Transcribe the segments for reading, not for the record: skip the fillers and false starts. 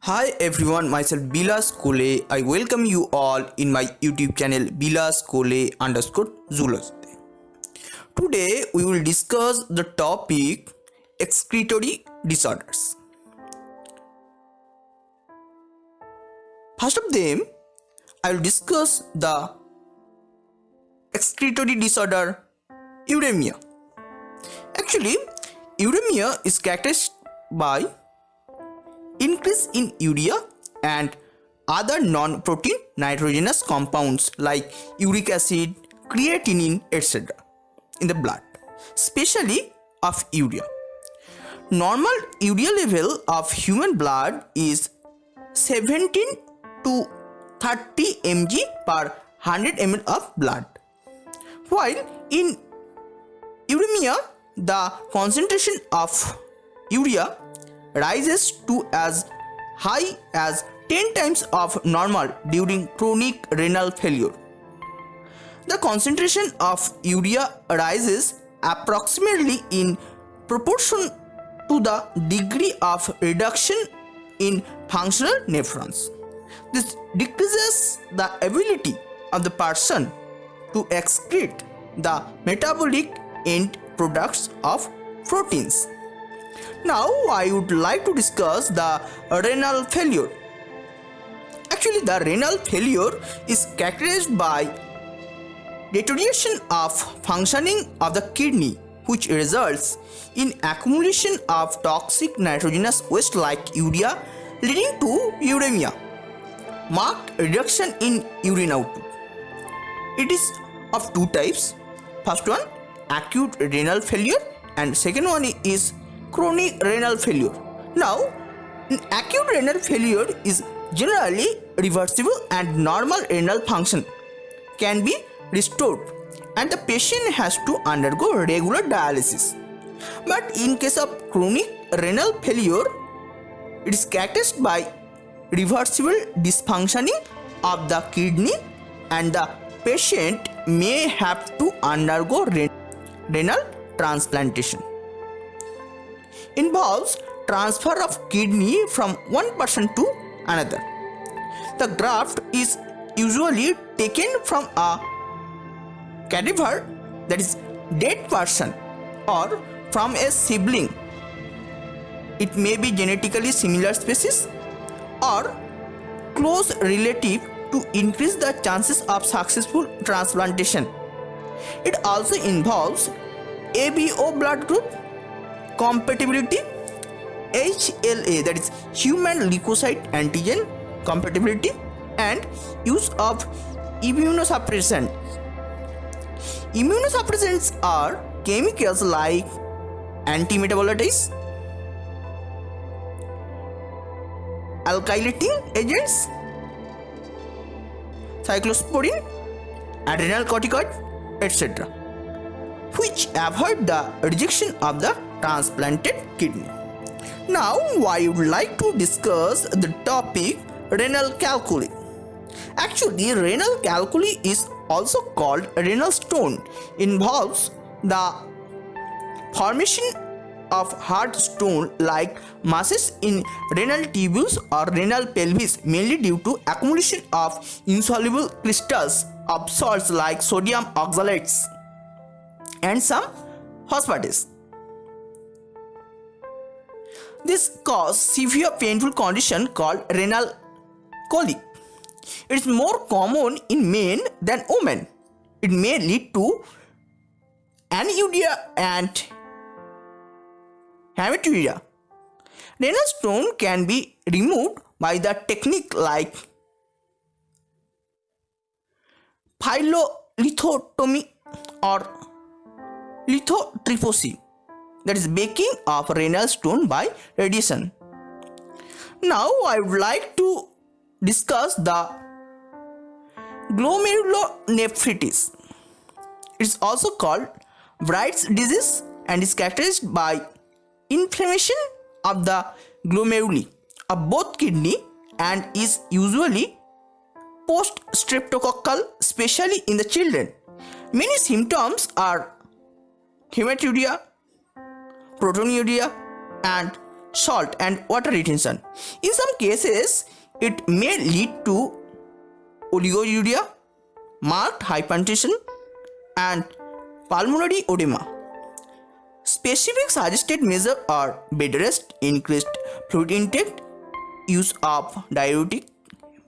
Hi everyone, myself Bilas Kole. I welcome you all in my YouTube channel Bilas Kole _Zoology. Today we will discuss the topic excretory disorders. First of them, I will discuss the excretory disorder uremia. Actually, uremia is characterized by increase in urea and other non-protein nitrogenous compounds like uric acid, creatinine, etc. in the blood, especially of urea. Normal urea level of human blood is 17 to 30 mg per 100 ml of blood, while in uremia the concentration of urea rises to as high as 10 times of normal during chronic renal failure. The concentration of urea rises approximately in proportion to the degree of reduction in functional nephrons. This decreases the ability of the person to excrete the metabolic end products of proteins. Now I would like to discuss the renal failure. Actually, the renal failure is characterized by deterioration of functioning of the kidney, which results in accumulation of toxic nitrogenous waste like urea, leading to uremia, marked reduction in urine output. It is of two types. First one, acute renal failure, and second one is chronic renal failure. Now, acute renal failure is generally reversible and normal renal function can be restored and the patient has to undergo regular dialysis. But in case of chronic renal failure, it is characterized by reversible dysfunctioning of the kidney and the patient may have to undergo renal transplantation. Involves transfer of kidney from one person to another. The graft is usually taken from a cadaver, that is dead person, or from a sibling. It may be genetically similar species or close relative to increase the chances of successful transplantation. It also involves ABO blood group compatibility, HLA, that is human leukocyte antigen compatibility, and use of immunosuppressants. Immunosuppressants are chemicals like antimetabolitics, alkylating agents, cyclosporin, adrenal corticoid, etc., which avoid the rejection of the transplanted kidney. Now I would like to discuss the topic renal calculi. Actually, renal calculi is also called renal stone. Involves the formation of hard stone like masses in renal tubules or renal pelvis, mainly due to accumulation of insoluble crystals of salts like sodium oxalates and some phosphates. This causes severe painful condition called renal colic. It is more common in men than women. It may lead to anuria and hematuria. Renal stone can be removed by the technique like pyelolithotomy or lithotripsy, that is baking of renal stone by radiation. Now I would like to discuss the glomerulonephritis. It is also called Bright's disease and is characterized by inflammation of the glomeruli of both kidney and is usually post-streptococcal, especially in the children. Many symptoms are hematuria, proteinuria, and salt and water retention. In some cases, it may lead to oliguria, marked hypertension, and pulmonary edema. Specific suggested measures are bed rest, increased fluid intake, use of diuretic,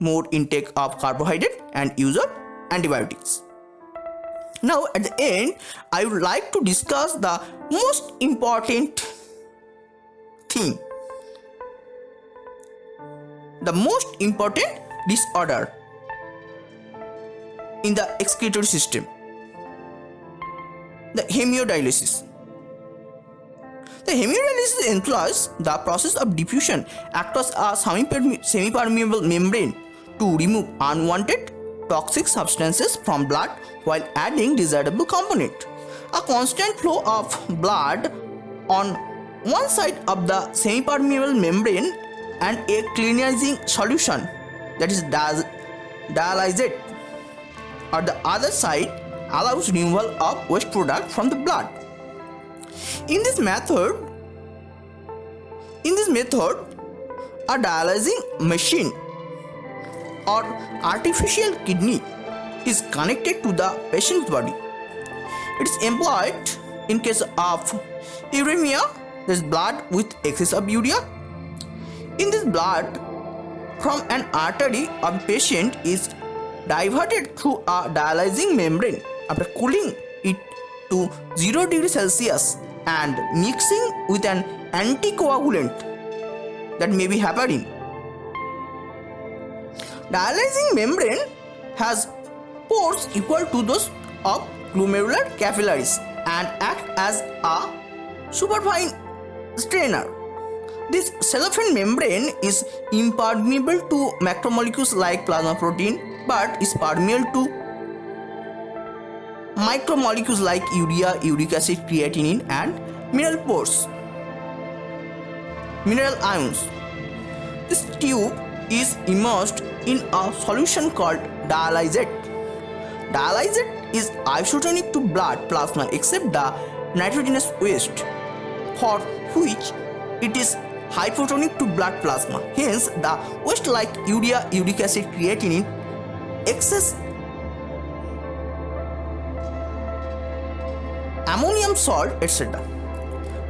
more intake of carbohydrate, and use of antibiotics. Now at the end, I would like to discuss the most important thing, the most important disorder in the excretory system, the hemodialysis. The hemodialysis employs the process of diffusion across a semi-permeable membrane to remove unwanted toxic substances from blood while adding desirable component. A constant flow of blood on one side of the semi-permeable membrane and a cleansing solution, that is dialysate, on the other side allows removal of waste product from the blood. In this method, a dialyzing machine or artificial kidney is connected to the patient's body. It is employed in case of uremia, that is blood with excess of urea. In this blood from an artery of the patient is diverted through a dialyzing membrane after cooling it to 0 degrees Celsius and mixing with an anticoagulant, that may be heparin. Dialyzing membrane has pores equal to those of glomerular capillaries and act as a superfine strainer. This cellophane membrane is impermeable to macromolecules like plasma protein, but is permeable to micromolecules like urea, uric acid, creatinine, and mineral ions. This tube is immersed in a solution called dialysate. Dialysate is isotonic to blood plasma except the nitrogenous waste, for which it is hypotonic to blood plasma. Hence, the waste like urea, uric acid, creatinine, excess ammonium salt, etc.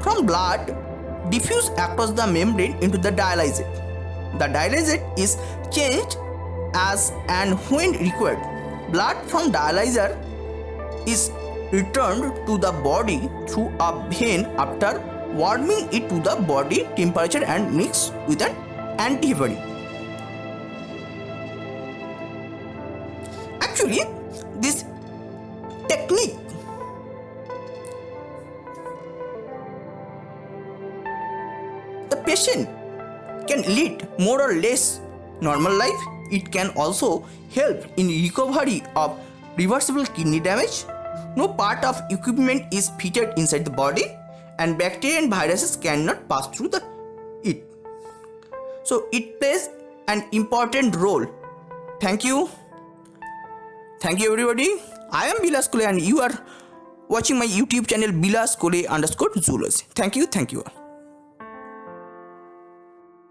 from blood diffuse across the membrane into the dialysate. The dialysate is changed as and when required. Blood from dialyzer is returned to the body through a vein after warming it to the body temperature and mixed with an antiheparin. Actually, this technique the patient can lead more or less normal life. It can also help in recovery of reversible kidney damage. No part of equipment is fitted inside the body, and bacteria and viruses cannot pass through it. So it plays an important role. Thank you everybody. I am Bilas Kole and you are watching my YouTube channel Bilas Kole _zoology. Thank you all.